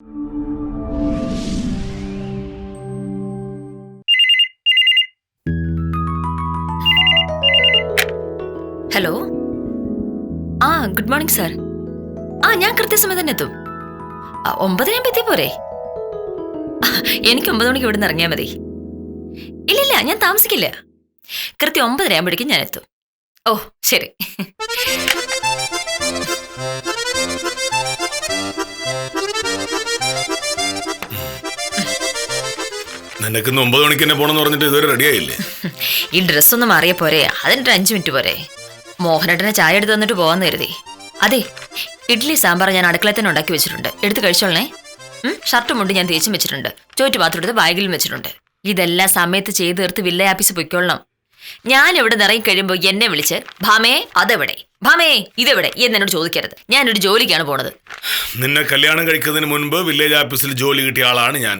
Hello, good morning sir. ഞാൻ കൃത്യസമയം തന്നെ എത്തും. 9 എത്തിയ പോരെ? എനിക്ക് 9 മണിക്ക് ഇവിടെ നിന്ന് ഇറങ്ങിയാൽ മതി. ഇല്ലില്ല, ഞാൻ താമസിക്കില്ല. കൃത്യം 9:30 ആകുമ്പോഴേക്കും ഞാൻ എത്തും. ഓ ശരി. നിനക്ക് 9 മണിക്ക് തന്നെ പോണെന്ന് പറഞ്ഞിട്ട് ഇതുവരെ റെഡി ആയില്ലേ? ഈ ഡ്രസ് ഒന്ന് മാറിയ പോരെ? അതിനൊരു 5 മിനിറ്റ് പോരെ? മോഹനേട്ടനെ ചായ എടുത്ത് തന്നിട്ട് പോവാന്ന് കരുതി. അതെ, ഇഡ്ഡലി സാമ്പാർ ഞാൻ അടുക്കളയിൽ തന്നെ ഉണ്ടാക്കി വെച്ചിട്ടുണ്ട്. എടുത്ത് കഴിച്ചോളേ. ഷർട്ടും മുണ്ട് ഞാൻ തേച്ചും വെച്ചിട്ടുണ്ട്. ചോറ്റ് പാത്രം എടുത്ത് ബാഗിലും വെച്ചിട്ടുണ്ട്. ഇതെല്ലാം സമയത്ത് ചെയ്ത് തീർത്ത് വില്ലേജ് ഓഫീസിൽ പൊയ്ക്കൊള്ളണം. ഞാൻ ഇവിടെ നിറങ്ങി കഴിയുമ്പോൾ എന്നെ വിളിച്ച് ഭാമേ അതെവിടെ, ഭാമേ ഇതെവിടെ എന്നോട് ചോദിക്കരുത്. ഞാനൊരു ജോലിക്കാണ് പോണത്. നിന്നെ കല്യാണം കഴിക്കുന്നതിന് മുൻപ് വില്ലേജ് ഓഫീസിൽ ജോലി കിട്ടിയ ആളാണ് ഞാൻ.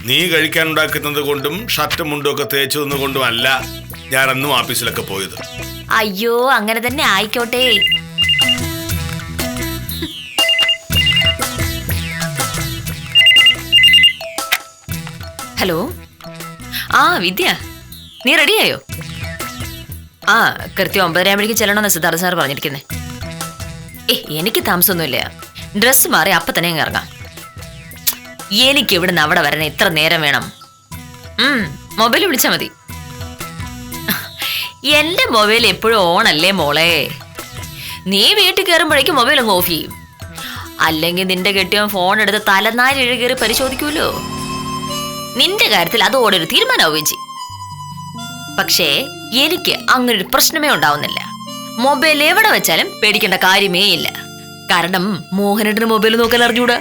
നീ കഴിക്കാൻ ഉണ്ടാക്കുന്നത് കൊണ്ടും ഷർട്ടും മുണ്ടും ഒക്കെ തേച്ചു തന്നുകൊണ്ടും അല്ല ഞാൻ അന്നും ഓഫീസിലൊക്കെ പോയത്. അയ്യോ, അങ്ങനെ തന്നെ ആയിക്കോട്ടെ. ഹലോ, വിദ്യ, നീ റെഡിയായോ? കൃത്യം 9:30 ആകുമ്പോഴേക്കും ചെല്ലണമെന്ന് സിദ്ധാർത്ഥ സാർ പറഞ്ഞിരിക്കുന്നേ. എനിക്ക് താമസമൊന്നുമില്ല. ഡ്രസ്സ് മാറി അപ്പം തന്നെ അങ്ങ് ഇറങ്ങാം. എനിക്ക് ഇവിടുന്ന് അവിടെ വരണേ ഇത്ര നേരം വേണം? മൊബൈൽ വിളിച്ചാൽ മതി. എന്റെ മൊബൈൽ എപ്പോഴും ഓണല്ലേ മോളെ. നീ വീട്ടിൽ കയറുമ്പോഴേക്കും മൊബൈൽ അങ്ങ് ഓഫ് ചെയ്യും. അല്ലെങ്കിൽ നിന്റെ കെട്ടിയവൻ ഫോൺ എടുത്ത് തലനാരി കയറി പരിശോധിക്കൂലോ. നിന്റെ കാര്യത്തിൽ അതോടെ ഒരു തീരുമാനമാവുകയും ചെയ്യും. പക്ഷേ എനിക്ക് അങ്ങനൊരു പ്രശ്നമേ ഉണ്ടാവുന്നില്ല. മൊബൈൽ എവിടെ വെച്ചാലും പേടിക്കേണ്ട കാര്യമേ ഇല്ല. കാരണം മോഹനേട്ടന് മൊബൈൽ നോക്കാൻ അറിഞ്ഞൂടാ.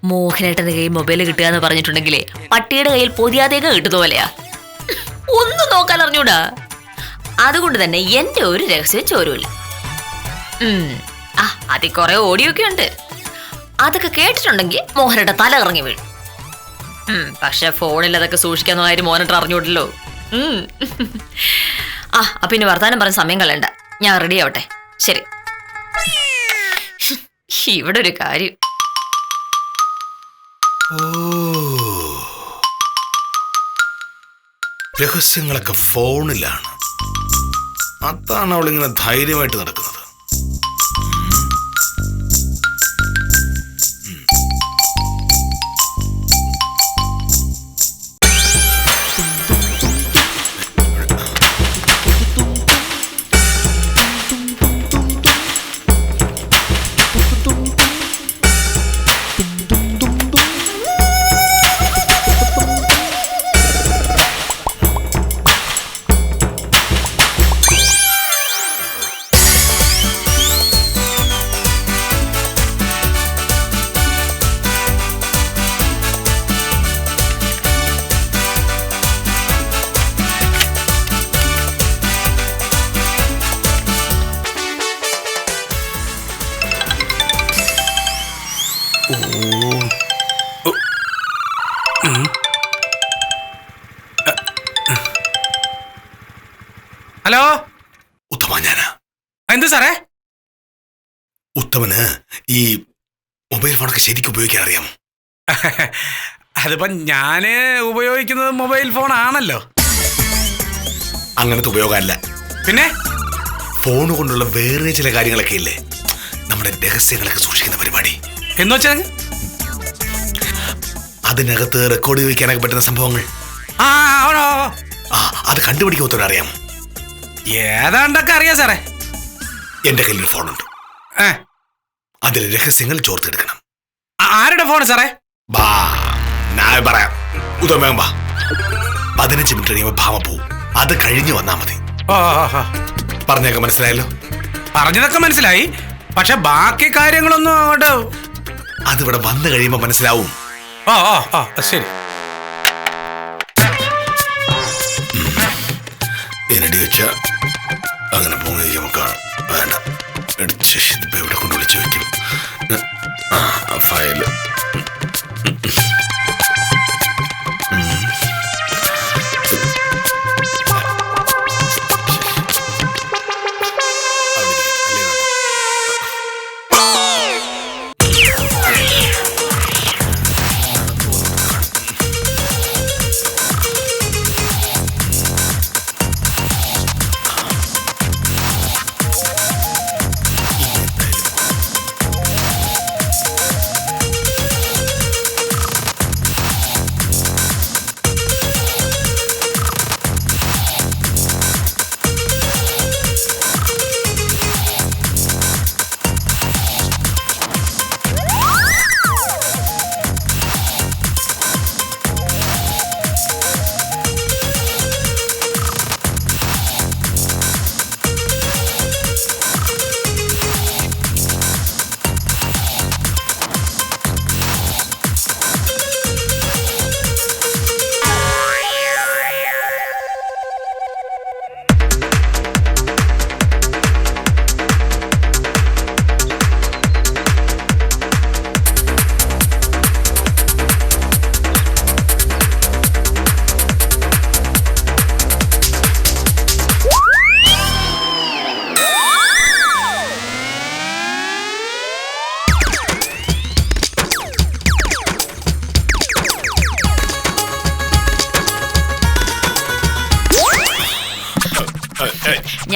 മോഹനേട്ടന്റെ കയ്യിൽ മൊബൈൽ കിട്ടുക എന്ന് പറഞ്ഞിട്ടുണ്ടെങ്കിലേ പട്ടിയുടെ കയ്യിൽ പൊതിയാതേക്ക് കിട്ടുന്ന പോലെയാ. ഒന്നും നോക്കാൻ അറിഞ്ഞൂടാ. അതുകൊണ്ട് തന്നെ എന്റെ ഒരു രഹസ്യം ചോരൂല. അതിൽ കുറെ ഓഡിയോ ഒക്കെ ഉണ്ട്. അതൊക്കെ കേട്ടിട്ടുണ്ടെങ്കിൽ മോഹനേട്ട തല കറങ്ങി വീഴും. പക്ഷെ ഫോണിൽ അതൊക്കെ സൂക്ഷിക്കാന്ന കാര്യം മോഹനേട്ട അറിഞ്ഞൂടല്ലോ. പിന്നെ വർത്താനം പറഞ്ഞ സമയം കളയണ്ട. ഞാൻ റെഡി ആവട്ടെ. ശരി. ഇവിടെ ഒരു കാര്യം. രഹസ്യങ്ങളൊക്കെ ഫോണിലാണ്. അതാണ് അവളിങ്ങനെ ധൈര്യമായിട്ട് നടക്കുന്നത്. ഹലോ, ഉത്തമ ഞാനാ. എന്ത് സാറേ? ഉത്തമന് ഈ മൊബൈൽ ഫോണൊക്കെ ശരിക്കും ഉപയോഗിക്കാൻ അറിയാമോ? അതിപ്പോ ഞാന് ഉപയോഗിക്കുന്നത് മൊബൈൽ ഫോൺ ആണല്ലോ. അങ്ങനത്തെ ഉപയോഗമല്ല. പിന്നെ ഫോൺ കൊണ്ടുള്ള വേറെ ചില കാര്യങ്ങളൊക്കെ ഇല്ലേ, നമ്മുടെ രഹസ്യങ്ങളൊക്കെ സൂക്ഷിക്കുന്ന പരിപാടി. എന്ന് വെച്ചാൽ അതിനകത്ത് റെക്കോർഡ് ചെയ്ത് വെക്കാനൊക്കെ പറ്റുന്ന സംഭവങ്ങൾ. അത് കണ്ടുപിടിക്കാൻ ഉത്തരം അറിയാമോ? ഏതാണ്ടൊക്കെ അറിയാം സാറേ. എന്റെ കയ്യിലൊരു ഫോണുണ്ട്. അതിൽ രഹസ്യങ്ങൾ ചോർത്തെടുക്കണം. ആരുടെ ഫോൺ സാറേ? ഞാൻ പറയാം. ഉത്തമ 15 മിനിറ്റ് കഴിയുമ്പോ ഭാമ പോവും. അത് കഴിഞ്ഞ് വന്നാ മതി. പറഞ്ഞൊക്കെ മനസ്സിലായല്ലോ? പറഞ്ഞതൊക്കെ മനസ്സിലായി. പക്ഷെ ബാക്കി കാര്യങ്ങളൊന്നും അങ്ങോട്ട് അതിവിടെ വന്നു കഴിയുമ്പോ മനസ്സിലാവും. ശരി. എന്നടി വെച്ച അങ്ങനെ പൊങ്ങി നമുക്ക് വേണ്ട. ഇപ്പൊ എവിടെ കൊണ്ട് വിളിച്ചു വെക്കും? ഫയല്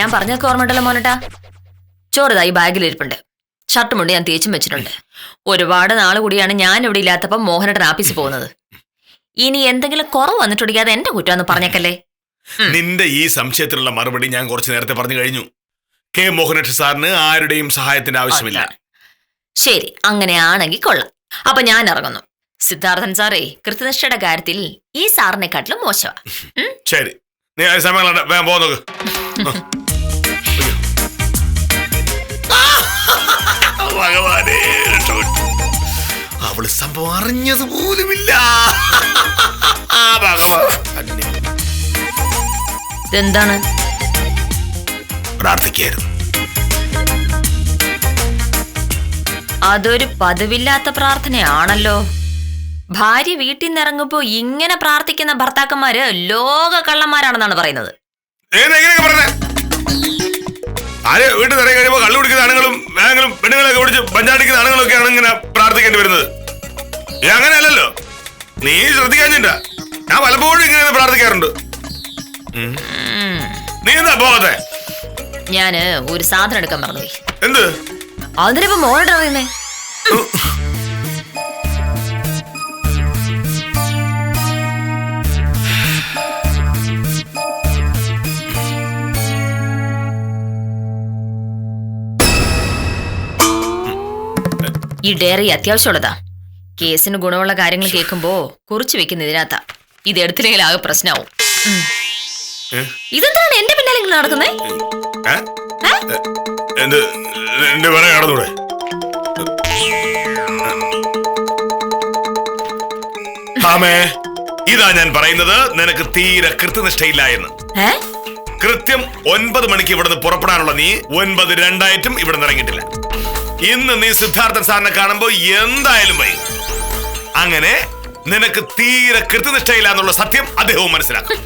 ഞാൻ പറഞ്ഞൊക്കെ ഓർമ്മയുണ്ടല്ലോ മോനട്ടാ. ചോറുതാ ഈ ബാഗിലിരിപ്പുണ്ട്. ഷർട്ടും മുണ്ട് ഞാൻ തേച്ചും വെച്ചിട്ടുണ്ട്. ഒരുപാട് നാൾ കൂടിയാണ് ഞാൻ ഇവിടെ ഇല്ലാത്തപ്പോ മോഹനട്ടൻ ആഫീസിൽ പോകുന്നത്. ഇനി എന്തെങ്കിലും കുറവ് വന്നിട്ടുണ്ടെങ്കിൽ അത് എന്റെ കുറ്റമെന്ന് പറഞ്ഞേക്കല്ലേ. നിന്റെ ഈ സംശയത്തിനുള്ള മറുപടി ഞാൻ കുറച്ചു നേരത്തെ പറഞ്ഞു കഴിഞ്ഞു. കെ മോഹനേട്ടൻ സാറിന് ആരുടെയും സഹായത്തിന്റെ ആവശ്യമില്ല. ശരി, അങ്ങനെയാണെങ്കിൽ കൊള്ളാം. അപ്പൊ ഞാൻ ഇറങ്ങുന്നു. സിദ്ധാർത്ഥൻ സാറേ കൃത്യനിഷ്ഠയുടെ കാര്യത്തിൽ ഈ സാറിനെക്കാട്ടിലും മോശമാ. ശരി, നീ സമയങ്ങളുണ്ട്, വേഗം പോ നോക്ക്. ഭഗവാനേ, അവള് സംഭവം അറിഞ്ഞത് പോലുമില്ല. ഇതെന്താണ്? പ്രാർത്ഥിക്കായിരുന്നു. അതൊരു പതിവില്ലാത്ത പ്രാർത്ഥനയാണല്ലോ. ഭാര്യ വീട്ടിൽ നിന്ന് ഇറങ്ങുമ്പോ ഇങ്ങനെ പ്രാർത്ഥിക്കുന്ന ഭർത്താക്കന്മാര് ലോക കള്ളന്മാരാണെന്നാണ് പറയുന്നത്. ആര് വീട്ടിൽ നിറയെ കഴിയുമ്പോ കള്ളു കുടിക്കുന്ന ആണുങ്ങളും ബാങ്കിലും പെണ്ണുങ്ങളൊക്കെ കുടിച്ച് പഞ്ചാടിക്കുന്ന ആണുങ്ങളൊക്കെയാണ് ഇങ്ങനെ പ്രാർത്ഥിക്കേണ്ടി വരുന്നത്. അങ്ങനെയല്ലല്ലോ, നീ ശ്രദ്ധിക്കാഞ്ഞിട്ടാ. ഞാൻ പലപ്പോഴും ഇങ്ങനെ പ്രാർത്ഥിക്കാറുണ്ട്. നീ എന്താ പോകത്തെ? ഞാന് ഒരു സാധനം എടുക്കാൻ മറന്നുപോയി. എന്ത്? അതിനിപ്പോ മോനോട് അറിയുന്നേ. ഈ ഡയറി അത്യാവശ്യമുള്ളതാ. കേസിന് ഗുണമുള്ള കാര്യങ്ങൾ കേൾക്കുമ്പോ കുറിച്ചു വെക്കുന്ന ഇതിനകത്താ. ഇത് എടുത്തില്ലെങ്കിൽ ആകെ പ്രശ്നമാവും. ഇതെന്താണ് എന്റെ പിന്നാലെ ഇങ്ങനെ നടക്കുന്നേ? ഇതാ ഞാൻ പറയുന്നത്, നിനക്ക് തീരെ കൃത്യനിഷ്ഠയില്ല എന്ന്. കൃത്യം 9 മണിക്ക് ഇവിടുന്ന് പുറപ്പെടാനുള്ള നീ 9:02 ഇവിടെ ഇറങ്ങിയിട്ടില്ല. ഇന്ന് നീ സിദ്ധാർത്ഥൻ സാറിനെ കാണുമ്പോ എന്തായാലും വൈ. അങ്ങനെ നിനക്ക് തീരെ കൃത്യനിഷ്ഠയില്ല എന്നുള്ള സത്യം അദ്ദേഹവും മനസ്സിലാക്കും.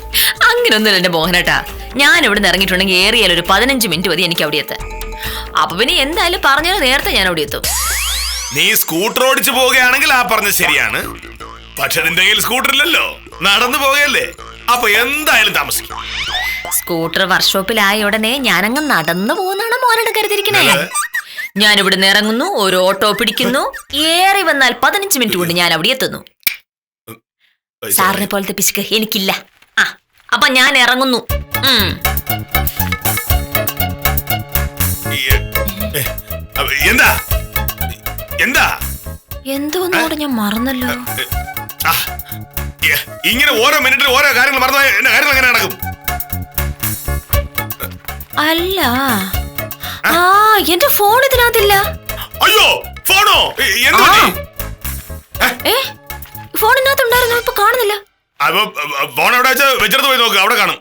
അങ്ങനൊന്നുമില്ല എന്റെ മോഹനേട്ടാ. ഞാൻ ഇവിടെ നിന്ന് ഇറങ്ങിയിട്ടുണ്ടെങ്കിൽ ഏറിയാൽ ഒരു 15 മിനിറ്റ് മതി എനിക്ക് അവിടെ എത്താൻ. അപ്പൊ പിന്നെ എന്തായാലും പറഞ്ഞാൽ നേരത്തെ ഞാൻ അവിടെ എത്തും. നീ സ്കൂട്ടർ ഓടിച്ചു പോവുകയാണെങ്കിൽ ആ പറഞ്ഞത് ശരിയാണ്. പക്ഷെ നിന്റെ കയ്യിൽ സ്കൂട്ടർ ഇല്ലല്ലോ, നടന്നു പോവുകയല്ലേ. അപ്പൊ എന്തായാലും താമസിക്കും. സ്കൂട്ടർ വർക്ക്ഷോപ്പിലായ ഉടനെ ഞാനങ്ങ് നടന്നു പോകുന്നതാണ് മോഹനേട്ടൻ കരുതിയിരിക്കണേ. ഞാൻ ഇവിടെ നിന്ന് ഇറങ്ങുന്നു, ഒരു ഓട്ടോ പിടിക്കുന്നു, ഏറി വന്നാൽ 15 മിനിറ്റ് കൊണ്ട് ഞാൻ അവിടെ എത്തുന്നു. സാറിനെ പോലത്തെ പിശുക്ക് എനിക്കില്ല. അപ്പൊ ഞാൻ ഇറങ്ങുന്നു. എന്താ എന്താ എന്തോന്നോട് ഞാൻ മറന്നല്ലോ. ഇങ്ങനെ ഓരോ മിനിറ്റിൽ ഓരോ കാര്യങ്ങൾ മറന്നു കാര്യങ്ങൾ എങ്ങനെ നടക്കും? അല്ല, എന്റെ ഫോൺ ഇതിനകത്തില്ല. അയ്യോ, ഫോണോ? ഫോണിനകത്ത് ഉണ്ടായിരുന്നു, ഇപ്പൊ കാണുന്നില്ല. ഫോൺ എവിടെ വെച്ചെടുത്ത് പോയി നോക്ക്, അവിടെ കാണും.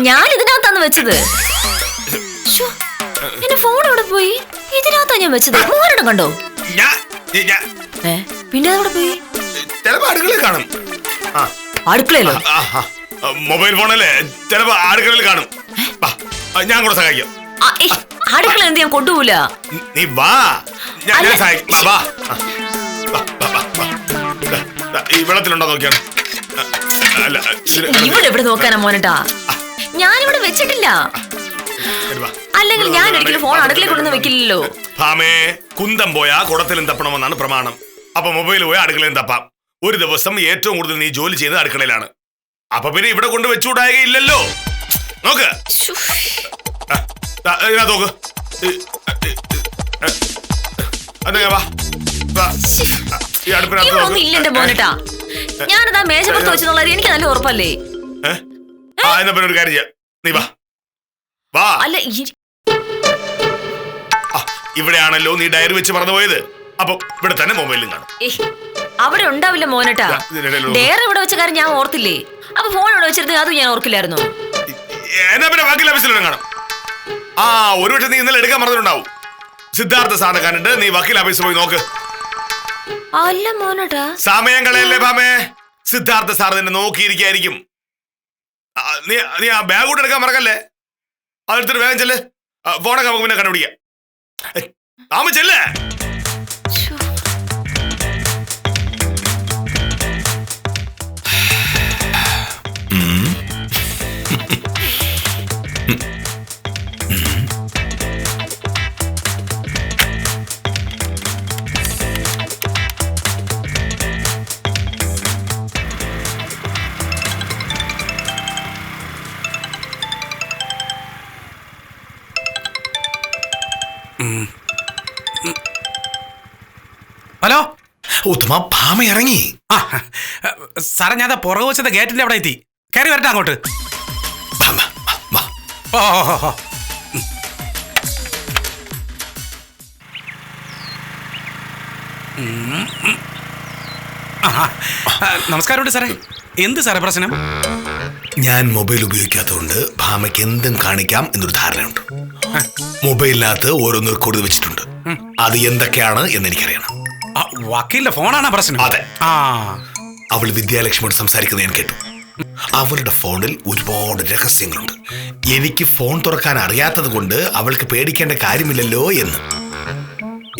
ഞാൻ ഇതിനകത്താണ് വെച്ചത്. എന്റെ ഫോൺ എവിടെ പോയി? ഇതിനകത്താ ഞാൻ വെച്ചത്. മോഹനേട്ടൻ കണ്ടോ? പിന്നെ അവിടെ പോയി? ചിലപ്പോ അടുക്കളയിൽ കാണും. അടുക്കളയിലോ? മൊബൈൽ ഫോണല്ലേ, ചിലപ്പോ അടുക്കളയിൽ കാണും. ഞാൻ കൂടെ സഹായിക്കാം. അടുക്കള എന്ത് ഞാൻ കൊണ്ടുപോവില്ല. നീ വാ, ഞാൻ സഹായിക്കാം. വാ, ഈ വെള്ളത്തിലുണ്ടോ നോക്കിയാണ്. ഇവിടെ എവിടെ നോക്കാനാ മോനേട്ടാ? ഞാനിവിടെ വെച്ചിട്ടില്ല. അല്ലെങ്കിൽ ഞാൻ ഒരിക്കലും ഫോൺ അടുക്കളയിൽ കൊണ്ടൊന്നും വെക്കില്ലല്ലോ. ഭാമേ, കുന്തം പോയാ കുടത്തിലും തപ്പണമെന്നാണ് പ്രമാണം. അപ്പൊ മൊബൈൽ പോയാൽ അടുക്കളയും തപ്പാം. ഒരു ദിവസം ഏറ്റവും കൂടുതൽ നീ ജോലി ചെയ്യുന്നത് അടുക്കളയിലാണ്. അപ്പൊ പിന്നെ ഇവിടെ കൊണ്ട് വെച്ചുകൂടായില്ലല്ലോ. നോക്ക്, നോക്ക്. ഇല്ലെന്റെ മോനേട്ടാ, ഞാനതാ മേശപ്പുറത്ത് വെച്ചെന്നുള്ളത് എനിക്ക് നല്ല ഉറപ്പല്ലേ. എന്നാ പിന്നെ ഒരു കാര്യം ചെയ്യാം, നീ വാ. വാ. അല്ല, ഇവിടെയാണല്ലോ നീ ഡയറി വെച്ച് മറന്നുപോയത്. അപ്പൊ ഇവിടെ തന്നെ മൊബൈലും കാണും. അവിടെ ഉണ്ടാവില്ല മോനേട്ടാ. ഡയറി ഇവിടെ വെച്ച കാര്യം ഞാൻ ഓർത്തില്ലേ. അപ്പൊ ഫോൺ ഇവിടെ വെച്ചിരുന്നത് അതും ഞാൻ ഓർക്കില്ലായിരുന്നു. എന്നാ പിന്നെ ബാക്കിയുള്ള ഓഫീസിലും കാണും. ഒരു പക്ഷെ നീ ഇന്നലെ എടുക്കാൻ മറന്നിട്ടുണ്ടാവും. സിദ്ധാർത്ഥ സാറിനെ കണ്ടിട്ട് നീ വക്കീൽ ഓഫീസിൽ പോയി നോക്ക്. അല്ല മോനേട്ടാ, സമയം കളയല്ലേ ഭാമേ. സിദ്ധാർത്ഥ സാർ നിന്നെ നോക്കിയിരിക്കായിരിക്കും. നീ ആ ബാഗ് കൂടെ എടുക്കാൻ മറക്കല്ലേ. അതെടുത്തിട്ട് വേഗം ചെല്ല്. ഫോണൊക്കെ നമുക്ക് പിന്നെ കണ്ടുപിടിക്കാം. ചെല്ലേ. ഹലോ ഉത്തമ ഭാമ ഇറങ്ങി. ആ സാറേ, ഞാൻ പുറകു വെച്ചത് ഗേറ്റിന്റെ അവിടെ എത്തി. കയറി വരട്ടെ അങ്ങോട്ട്. ഭാമ, വാ. ഓ ഓ ഓ നമസ്കാരമുണ്ട് സാറേ. എന്ത് സാറേ പ്രശ്നം? ഞാൻ മൊബൈൽ ഉപയോഗിക്കാത്തതുകൊണ്ട് ഭാമയ്ക്ക് എന്തും കാണിക്കാം എന്നൊരു ധാരണയുണ്ട്. മൊബൈലിനകത്ത് ഓരോന്ന് റെക്കോർഡ് വെച്ചിട്ടുണ്ട്. അത് എന്തൊക്കെയാണ് എന്ന് എനിക്കറിയണം. വക്കീലിന്റെ ഫോണാണ് പ്രശ്നം. അതെ. ആ അവൾ വിദ്യാലക്ഷ്മിയോട് സംസാരിക്കുന്നത് ഞാൻ കേട്ടു. അവളുടെ ഫോണിൽ ഒരുപാട് രഹസ്യങ്ങളുണ്ട്. എനിക്ക് ഫോൺ തുറക്കാൻ അറിയാത്തത് കൊണ്ട് അവൾക്ക് പേടിക്കേണ്ട കാര്യമില്ലല്ലോ എന്ന്.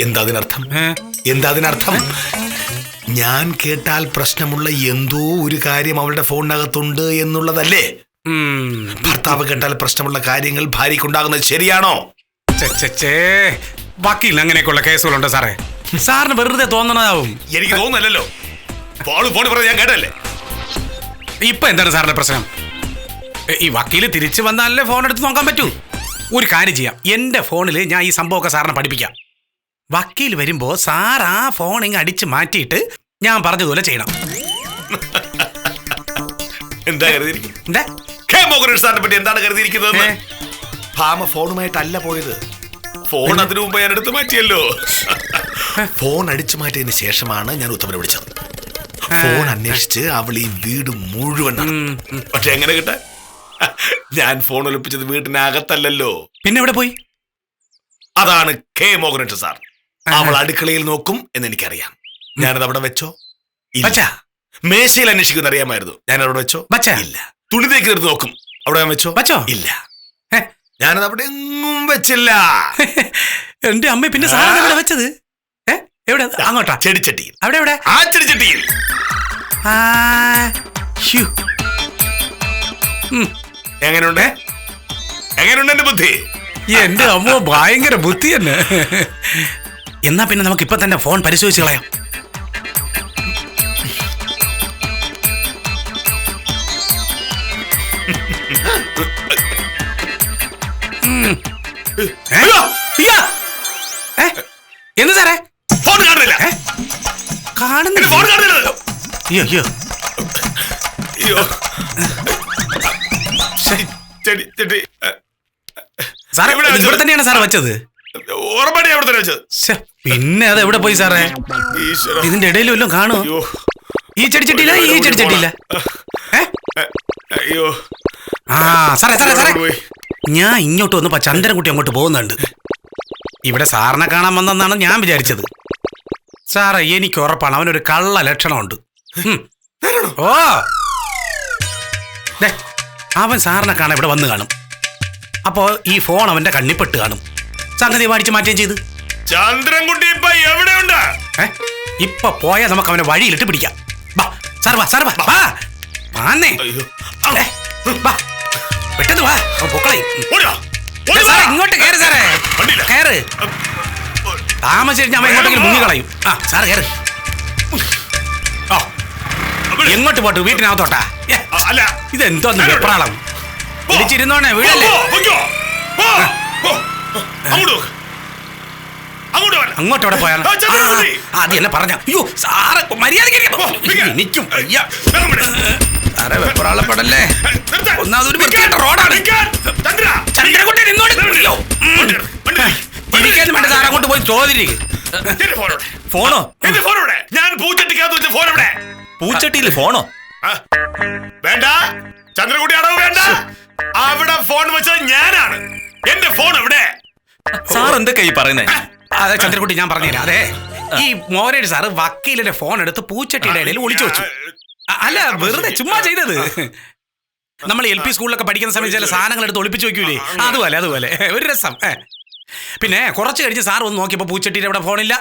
എന്താ അതിനർത്ഥം? ഞാൻ കേട്ടാൽ പ്രശ്നമുള്ള എന്തോ ഒരു കാര്യം അവളുടെ ഫോണിനകത്തുണ്ട് എന്നുള്ളതല്ലേ? ഭർത്താവ് കേട്ടാൽ പ്രശ്നമുള്ള കാര്യങ്ങൾ ഭാര്യയ്ക്കുണ്ടാകുന്നത് ശരിയാണോ? വക്കീലിന് അങ്ങനെയൊക്കെയുള്ള കേസുകളുണ്ട് സാറേ. സാറിന് വെറുതെ തോന്നണതാവും. എനിക്ക് തോന്നുന്നല്ലോ. ഫോൺ ഞാൻ കേട്ടല്ലേ. ഇപ്പൊ എന്താണ് സാറിന്റെ പ്രശ്നം? ഈ വക്കീല് തിരിച്ചു വന്നാലല്ലേ ഫോൺ എടുത്ത് നോക്കാൻ പറ്റൂ. ഒരു കാര്യം ചെയ്യാം, എന്റെ ഫോണിൽ ഞാൻ ഈ സംഭവമൊക്കെ സാറിനെ പഠിപ്പിക്കാം. വക്കീൽ വരുമ്പോ സാർ ആ ഫോൺ ഇങ്ങ് അടിച്ച് മാറ്റിയിട്ട് ഞാൻ പറഞ്ഞതുപോലെ ചെയ്യണം. എന്താ സാറിനെ പറ്റി എന്താണ് കരുതിയിരിക്കുന്നത്? ഭാമ ഫോണുമായിട്ടല്ല പോയത്. ഫോൺ അതിനു മുമ്പ് ഞാൻ എടുത്തു മാറ്റിയല്ലോ. ഫോൺ അടിച്ചു മാറ്റിയതിന് ശേഷമാണ് ഞാൻ ഉത്തമനെ വിളിച്ചത്. ഫോൺ അന്വേഷിച്ച് അവൾ ഈ വീട് മുഴുവൻ. പക്ഷെ എങ്ങനെ കിട്ടാ? ഞാൻ ഫോൺ ഒളിപ്പിച്ചത് വീട്ടിനകത്തല്ലോ. പിന്നെ എവിടെ പോയി? അതാണ് കെ മോഹനൻ സാർ. അവൾ അടുക്കളയിൽ നോക്കും എന്ന് എനിക്കറിയാം. ഞാനത് അവിടെ വെച്ചോ? മേശയിൽ അന്വേഷിക്കുന്ന അറിയാമായിരുന്നു. ഞാൻ അവിടെ വെച്ചോ? ഇല്ല. തുണി തേക്ക് എടുത്ത് നോക്കും. അവിടെ ഞാൻ വെച്ചോ? ഇല്ല. ഞാനത് അവിടെ എങ്ങും വെച്ചില്ല. എന്റെ അമ്മ പിന്നെ സാധനം വെച്ചത് എവിടെ? അങ്ങോട്ടാ? ചെടിച്ചട്ടിയിൽ. അവിടെ എവിടെ? ആ ചെടിച്ചട്ടിയിൽ. എങ്ങനെയുണ്ട് എന്റെ ബുദ്ധി? എന്റെ അമ്മ ഭയങ്കര ബുദ്ധി തന്നെ. എന്നാ പിന്നെ നമുക്ക് ഇപ്പൊ തന്നെ ഫോൺ പരിശോധിച്ച് കളയാം. എന്ത് സാറേ? ഫോൺ കാണുന്നില്ല. കാണുന്നില്ല. ഫോൺ കാണുന്നില്ല. അയ്യോ അയ്യോ അയ്യോ. സാറേ, ഇവിടെ തന്നെയാണ് സാർ വെച്ചത്? ഉറപ്പാടി അവിടെ തന്നെ വെച്ചത്. പിന്നെ അത് എവിടെ പോയി സാറേ? ഇതിന്റെ ഇടയിൽ വല്ലതും കാണുമോ? ഈ ചെടിച്ചട്ടിയില്ല, ഈ ചെടിച്ചട്ടിയില്ല. അയ്യോ. സാറേ സാറേ സാറേ, ഞാൻ ഇങ്ങോട്ട് വന്നപ്പോ ചന്ദ്രൻകുട്ടി അങ്ങോട്ട് പോകുന്നുണ്ട്. ഇവിടെ സാറിനെ കാണാൻ വന്നെന്നാണ് ഞാൻ വിചാരിച്ചത്. സാറേ, എനിക്ക് ഉറപ്പാണ് അവനൊരു കള്ള ലക്ഷണമുണ്ട്. ഓ, അവൻ സാറിനെ കാണാൻ ഇവിടെ വന്ന് കാണും. അപ്പോ ഈ ഫോൺ അവന്റെ കണ്ണിപ്പെട്ട് കാണും. സംഗതി വാടിച്ച് മാറ്റുകയും ചെയ്ത്. ചന്ദ്രൻകുട്ടി ഇപ്പൊ എവിടെയുണ്ട്? ഇപ്പൊ പോയാ നമുക്ക് അവനെ വഴിയിലിട്ട് പിടിക്കാം. സാർ വാ, സാർ വാ, വാന്നേ. പെട്ടെന്ന് വാ, പൊക്കളെ. ഇങ്ങോട്ട് കയറ് സാറേ, കയറ്. താമസിച്ച് അവൻ എങ്ങോട്ടെങ്കിലും മുങ്ങിക്കളയും. സാറ് കയറ്. എങ്ങോട്ട് പോട്ടു? വീട്ടിനകത്തോട്ടാ? ഇതെന്തോന്ന് വെപ്രാളം? പിടിച്ചിരുന്നോണേ, വീടല്ലേ. അങ്ങോട്ട് എവിടെ പോയാണ്? അത് എന്നെ പറഞ്ഞ. അയ്യോ സാറ് മര്യാദ സാറേ, വെപ്രാളപ്പെടല്ലേ. ഒന്നാമതൊരു വൃത്തികെട്ട റോഡാണ്. ചന്ദ്രൻകുട്ടി നിന്നോട് ഇരിക്കാനും വേണ്ട. സാർ അങ്ങോട്ട് പോയി ചോദിരിക്കും. ഫോണോ? ഞാൻ പൂച്ചട്ടിക്കകത്ത് വെച്ച ഫോൺ എവിടെ? പൂച്ചട്ടിയിൽ ഫോണോ? വേണ്ട, ചന്ദ്രൻകുട്ടി അടവ് വേണ്ട. അവിടെ ഫോൺ വെച്ചത് ഞാനാണ്. എന്റെ ഫോൺ എവിടെ? സാർ എന്തൊക്കെ ഈ പറയുന്നേ? അതെ ചന്ദ്രൻകുട്ടി, ഞാൻ പറഞ്ഞുതരാം. അതെ, ഈ മോഹനേട് സാറ് വക്കീലിന്റെ ഫോൺ എടുത്ത് പൂച്ചട്ടിയുടെ ഇടയിൽ ഒളിച്ചു വെച്ചു. അല്ല, വെറുതെ ചുമ്മാ ചെയ്തത്. നമ്മൾ LP സ്കൂളിലൊക്കെ പഠിക്കുന്ന സമയത്ത് ചില സാധനങ്ങൾ എടുത്ത് ഒളിപ്പിച്ചു വെക്കൂലേ, അതുപോലെ ഒരു രസം. പിന്നെ കുറച്ച് കഴിഞ്ഞ് സാർ ഒന്ന് നോക്കിയപ്പോ പൂച്ചട്ടിയുടെ അവിടെ ഫോണില്ല.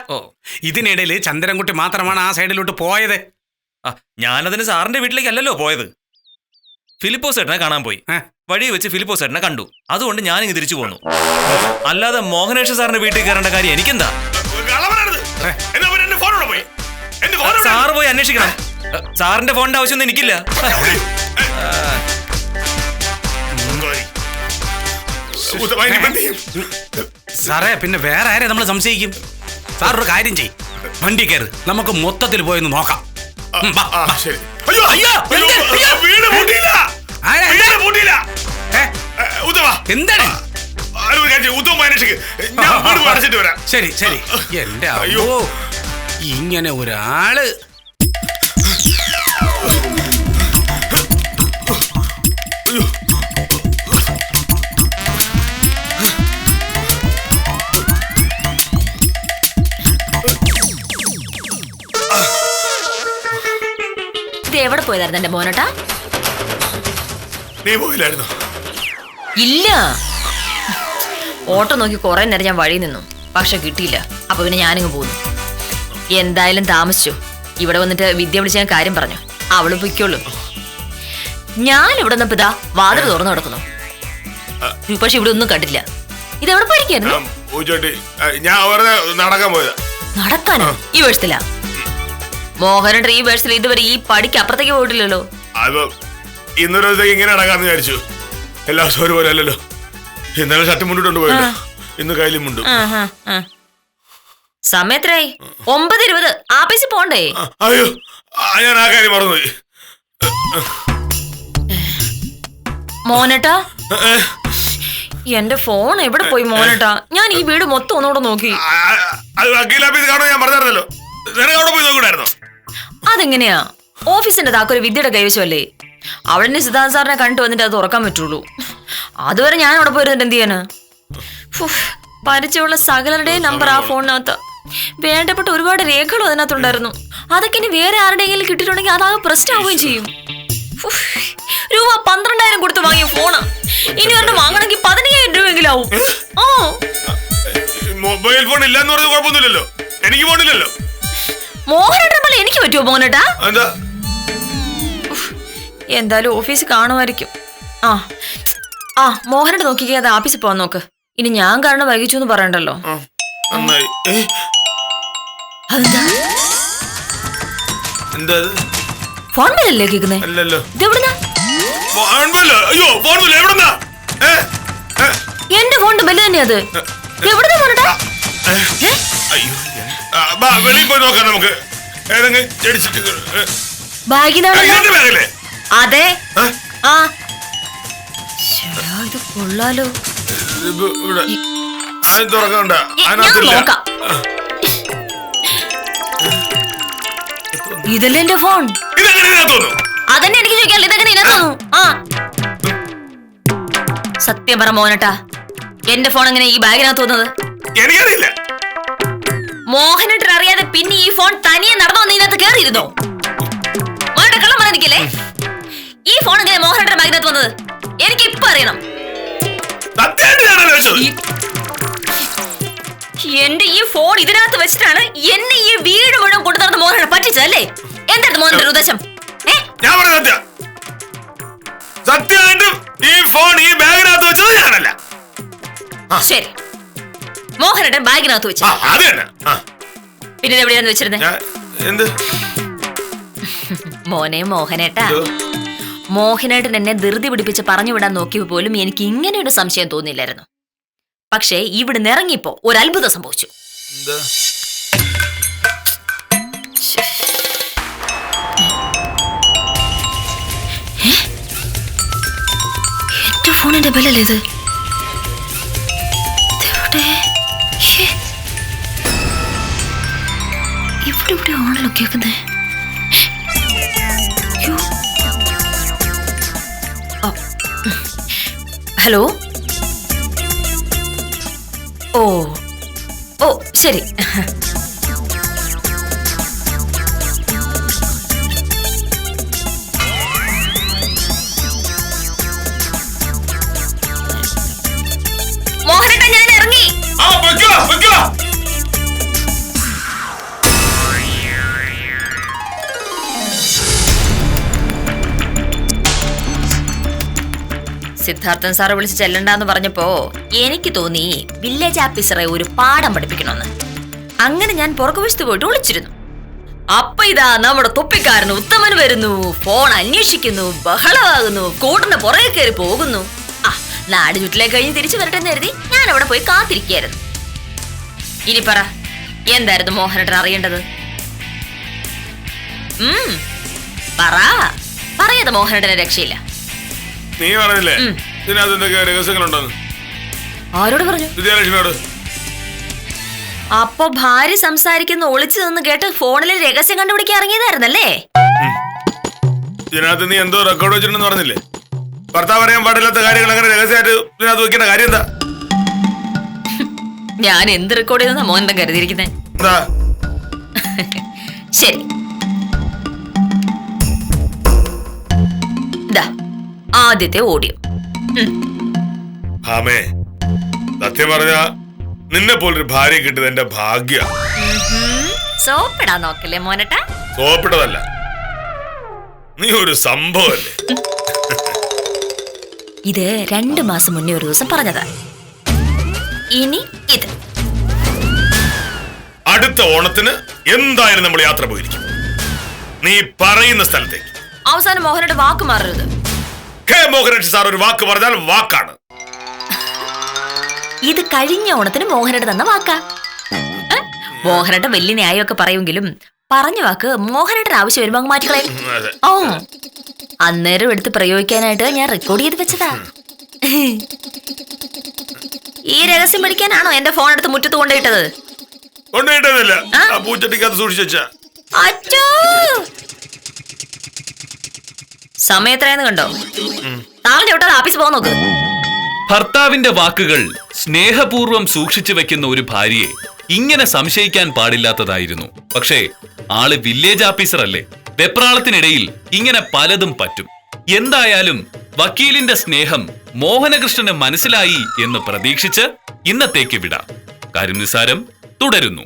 ഇതിനിടയിൽ ചന്ദ്രൻകുട്ടി മാത്രമാണ് ആ സൈഡിലോട്ട് പോയത്. ഞാനതിന് സാറിന്റെ വീട്ടിലേക്കല്ലല്ലോ പോയത്. ഫിലിപ്പോസ് ഏട്ടനെ കാണാൻ പോയി. വഴി വെച്ച് ഫിലിപ്പോസ് ഏട്ടനെ കണ്ടു. അതുകൊണ്ട് ഞാനിങ്ങ് തിരിച്ചു പോന്നു. അല്ലാതെ മോഹനേഷ് സാറിന്റെ വീട്ടിൽ കയറേണ്ട കാര്യം എനിക്കെന്താ? സാറ് പോയി അന്വേഷിക്കണം. സാറിന്റെ ഫോണിന്റെ ആവശ്യമൊന്നും എനിക്കില്ല. സാറേ, പിന്നെ വേറെ ആരെ നമ്മൾ സംശയിക്കും? സാർ ഒരു കാര്യം ചെയ്യും, വണ്ടി കയറ്, നമുക്ക് മൊത്തത്തിൽ പോയെന്ന് നോക്കാം. വാ. ശരി. അയ്യോ, അയ്യോ, വീട് പൂട്ടിയില്ല. വീട് പൂട്ടിയില്ല. ഉത്തമ, എന്താണ്? ഉത്തമ അന്വേഷിക്ക്. ഞാൻ വീട് പോയി അടച്ചിട്ട് വരാം. ശരി ശരി. എന്റെ അയ്യോ, ഇങ്ങനെ ഒരാള്. ഇത് എവിടെ പോയതായിരുന്നു എന്റെ മോനട്ടാ? നീ പോയില്ലായിരുന്നു? ഇല്ല, ഓട്ടോ നോക്കി കുറെ നേരം ഞാൻ വഴി നിന്നു, പക്ഷെ കിട്ടിയില്ല. അപ്പൊ പിന്നെ ഞാനിങ്ങ് പോന്നു. എന്തായാലും താമസിച്ചു. ഇവിടെ വന്നിട്ട് വിദ്യ വിളിച്ച ഞാൻ കാര്യം പറഞ്ഞു. അവള് പൊയ്ക്കോളൂ. ഞാൻ ഇവിടെ നിന്നപ്പോ ഇതാ വാതിൽ തുറന്നു കിടക്കുന്നു. പക്ഷെ ഇവിടെ ഒന്നും കണ്ടില്ല. ഇതെവിടെ പോയിരിക്കായിരുന്നു? ഞാൻ വെറുതെ നടക്കാൻ പോയതാ. നടക്കാനോ? ഈ വേഴ്സില മോഹനന്റെ ഈ വേഴ്സിൽ ഇതുവരെ ഈ പടിക്ക് അപ്പുറത്തേക്ക് പോയിട്ടില്ലല്ലോ. അപ്പൊ ഇന്നൊരു ദിവസത്തേക്ക് ഇങ്ങനെ നടക്കാന്ന് വിചാരിച്ചു. എല്ലാ ദിവസവും ഒരുപോലെ അല്ലല്ലോ. ഇന്നലെ ഷർട്ട് മുണ്ടിട്ടുണ്ട് പോയല്ലോ, ഇന്ന് കയ്യിലും മുണ്ടും. സമയത്തിനായി 9:20. ആഫീസിൽ പോണ്ടേ? അയ്യോ, ഞാൻ ആ കാര്യം മറന്നുപോയി. മോനട്ടാ, എന്റെ ഫോൺ എവിടെ പോയി മോനട്ടാ? ഞാൻ ഈ വീട് മൊത്തം ഒന്നുകൂടെ നോക്കി. അത് വക്കീൽ ഓഫീസ് കാണോ? ഞാൻ പറഞ്ഞായിരുന്നല്ലോ. നിനക്ക് അവിടെ പോയി നോക്കൂടായിരുന്നോ? അതെങ്ങനെയാ? ഓഫീസിന്റെ താക്കൊരു വിദ്യയുടെ കൈവശമല്ലേ. അവിടെ സിദ്ധാർത്ഥ സാറിനെ കണ്ടു വന്നിട്ട് അത് തുറക്കാൻ പറ്റുള്ളൂ. അതുവരെ ഞാൻ അവിടെ പോയിരുന്നിട്ട് എന്ത് ചെയ്യാന്? പരിചയമുള്ള സകലരുടെയും നമ്പർ ആ ഫോണിനകത്ത്. വേണ്ടപ്പെട്ട ഒരുപാട് രേഖകളും അതിനകത്തുണ്ടായിരുന്നു. അതൊക്കെ ഇനി വേറെ ആരുടെയെങ്കിലും കിട്ടിയിട്ടുണ്ടെങ്കിൽ അതാകെ പ്രശ്നമാവുകയും ചെയ്യും. രൂപ 12,000 കൊടുത്ത് വാങ്ങിയ ഫോണ് ഇനി ഒരെണ്ണം വാങ്ങണമെങ്കിൽ 15,000 രൂപയെങ്കിലും ആവും. മൊബൈൽ ഫോൺ ഇല്ലെന്ന് പറഞ്ഞ കുഴപ്പമൊന്നുമില്ലല്ലോ. എനിക്ക് ഫോണില്ലല്ലോ. മോഹനേട്ടൻ പോലെ എനിക്ക് പറ്റുമോ മോഹനേട്ടാ? എന്താ? എന്തായാലും ഓഫീസിൽ കാണുമായിരിക്കും. മോഹനേട്ടൻ നോക്കിക്കേ, അത് ഓഫീസിൽ പോവാൻ നോക്ക്. ഇനി ഞാൻ കാരണം വൈകിച്ചു എന്ന് പറയണ്ടല്ലോ. ഫോൺ ബില്ലല്ലേ കേൾക്കുന്നേ? എന്റെ ഫോണിന്റെ ബില്ല് തന്നെയാ അത്. എവിടുന്നാ മോനേട്ടാ? വെളിയിൽ പോയി നോക്കാം നമുക്ക്. അതെ. ഇത് കൊള്ളാലോ. ഇതല്ലേ എന്റെ ഫോൺ? അതന്നെ എനിക്ക് ചോദിക്കാല്ലോ. ഇതെങ്ങനെ ഇതിനകത്തു? സത്യം പറ മോനട്ടാ, എന്റെ ഫോൺ എങ്ങനെ ഈ ബാഗിനകത്ത് വന്നത്? എനിക്കറിയില്ല. മോഹനേട്ടൻ അറിയാതെ പിന്നെ ഈ ഫോൺ തനിയെ നടന്നു വന്ന് ഇതിനകത്ത് കയറിയിരുന്നോ? മോഹനേട്ടൻ കള്ളം പറയാൻ നിൽക്കല്ലേ. ഈ ഫോൺ എങ്ങനെ മോഹനേട്ടൻ ബാഗിനകത്ത് വന്നത്? എനിക്ക് ഇപ്പൊ അറിയണം. എന്റെ ഈ ഫോൺ ഇതിനകത്ത് വെച്ചിട്ടാണ് എന്നെ ഈ വീട് മുഴുവൻ കൊണ്ടു നടന്ന് മോഹനേട്ടൻ പറ്റിച്ചതല്ലേ? എന്തായിരുന്നു മോഹനേട്ടൻ ഉദ്ദേശം? സത്യമായിട്ടും ഈ ഫോൺ ഈ ബാഗിനകത്ത് വെച്ചത് ഞാനല്ല. ശരി, മോഹനേട്ടൻ ബാഗിനകത്ത് വെച്ചു. പിന്നെ എവിടെയാണ് വെച്ചിരുന്നത്? മോനെ മോഹനേട്ടാ, മോഹനേട്ടൻ എന്നെ ധൃതി പിടിപ്പിച്ച് പറഞ്ഞു വിടാൻ നോക്കിയപ്പോൾ പോലും എനിക്ക് ഇങ്ങനെയൊരു സംശയം തോന്നിയില്ലായിരുന്നു. പക്ഷേ ഇവിടുന്ന് ഇറങ്ങിയപ്പോ ഒരു അത്ഭുതം സംഭവിച്ചു. എന്റെ ഫോണിന്റെ ബില്ലല്ലേ ഇത്? ഇവിടെ ഇവിടെ ആണല്ലോ കേൾക്കുന്നേ. ഹലോ. ഓ ശരി. മോഹനേട്ടൻ ഞാൻ ഇറങ്ങി. സിദ്ധാർത്ഥൻ സാറ് വിളിച്ച് ചെല്ലണ്ടെന്ന് പറഞ്ഞപ്പോ എനിക്ക് തോന്നി വില്ലേജ് ഓഫീസറെ ഒരു പാഠം പഠിപ്പിക്കണമെന്ന്. അങ്ങനെ ഞാൻ പുറകുവശത്ത് പോയിട്ട് വിളിച്ചിരുന്നു. അപ്പൊ ഇതാ നമ്മുടെ തൊപ്പിക്കാരന് ഉത്തമൻ വരുന്നു, ഫോൺ അന്വേഷിക്കുന്നു, ബഹളമാകുന്നു, കൂട്ടിന് പുറകെ കയറി പോകുന്നു. നാട് ചുറ്റിലേക്ക് കഴിഞ്ഞ് തിരിച്ചു വരട്ടെ എന്ന് കരുതി ഞാൻ അവിടെ പോയി കാത്തിരിക്കായിരുന്നു. ഇനി പറ, എന്തായിരുന്നു മോഹനേട്ടൻ അറിയേണ്ടത്? പറയാതെ മോഹനേട്ടനെ രക്ഷയില്ല. നീ പറഞ്ഞില്ലേ ഇതിനകത്ത് എന്തൊക്കെ രഹസ്യങ്ങളുണ്ടെന്ന്? ആരോട് പറഞ്ഞു? വിദ്യാലക്ഷ്മിയോട്. അപ്പൊ ഭാര്യ സംസാരിക്കുന്ന ഒളിച്ചു നിന്ന് കേട്ട് ഫോണിൽ രഹസ്യം കണ്ടുപിടിക്കാൻ ഇറങ്ങിയതായിരുന്നല്ലേ? ഇതിനകത്ത് നീ എന്തോ റെക്കോർഡ് വെച്ചിട്ടുണ്ടെന്ന് പറഞ്ഞില്ലേ? ഭർത്താവ് അറിയാൻ പാടില്ലാത്ത കാര്യങ്ങൾ അങ്ങനെ രഹസ്യമായിട്ട് ഇതിനകത്ത് വെക്കേണ്ട കാര്യം എന്താ? ഞാൻ എന്ത് റെക്കോർഡ് ചെയ്തെന്നാ മോഹൻ കരുതിയിരിക്കുന്നേ? എന്താ? ശരി, ഇതാ ആദ്യത്തെ ഓഡിയോ. ആമേ, സത്യം പറഞ്ഞ നിന്നെ പോലൊരു ഭാര്യ കിട്ടിയത് എന്റെ ഭാഗ്യ. സോപ്പിടാൻ നോക്കല്ലേ മോനട്ടാ? സോപ്പിട്ടതല്ല, നീ ഒരു സംഭവല്ലേ. ഇത് 2 മാസം മുന്നേ ഒരു ദിവസം പറഞ്ഞതാ. ഇനി ഇത് അടുത്ത ഓണത്തിന് എന്തായാലും നമ്മൾ യാത്ര പോയിരിക്കും. നീ പറയുന്ന സ്ഥലത്തേക്ക്. അവസാനം മോഹനയുടെ വാക്ക് മാറരുത്. കെ മോഹനേഷ് സാർ ഒരു വാക്ക് പറഞ്ഞാൽ വാക്കാണ്. ഇത് കഴിഞ്ഞ ഓണത്തിന് മോഹനയുടെ തന്ന വാക്കാ. മോഹനയുടെ വലിയ ന്യായമൊക്കെ പറയുമെങ്കിലും പറഞ്ഞ വാക്ക് മോഹനയുടെ ആവശ്യം വരുമ്പോ അങ്ങ് മാറ്റിക്കളയും. ഓ, അന്നേരം എടുത്ത് പ്രയോഗിക്കാനായിട്ട് ഞാൻ റെക്കോർഡ് ചെയ്ത് വെച്ചതാ. ഈ രഹസ്യം പഠിക്കാനാണോ എന്റെ ഫോൺ എടുത്ത് മുറ്റത്ത് കൊണ്ടുപോയിട്ടത്? കൊണ്ടുപോയിട്ടതല്ല, പൂച്ചട്ടിക്കകത്ത് സൂക്ഷിച്ചു വെച്ചാ. അച്ചോ, സമയം എത്രയെന്ന് കണ്ടോ? നാളെ ചവിട്ടാതെ ആഫീസ് പോകാൻ നോക്ക്. ഭർത്താവിന്റെ വാക്കുകൾ സ്നേഹപൂർവ്വം സൂക്ഷിച്ചു വെക്കുന്ന ഒരു ഭാര്യയെ ഇങ്ങനെ സംശയിക്കാൻ പാടില്ലാത്തതായിരുന്നു. പക്ഷേ ആള് വില്ലേജ് ഓഫീസർ അല്ലേ? വെപ്രാളത്തിനിടയിൽ ഇങ്ങനെ പലതും പറ്റും. എന്തായാലും വക്കീലിന്റെ സ്നേഹം മോഹനകൃഷ്ണന് മനസ്സിലായി എന്ന് പ്രതീക്ഷിച്ച് ഇന്നത്തേക്ക് വിടാം. കാര്യം നിസ്സാരം തുടരുന്നു.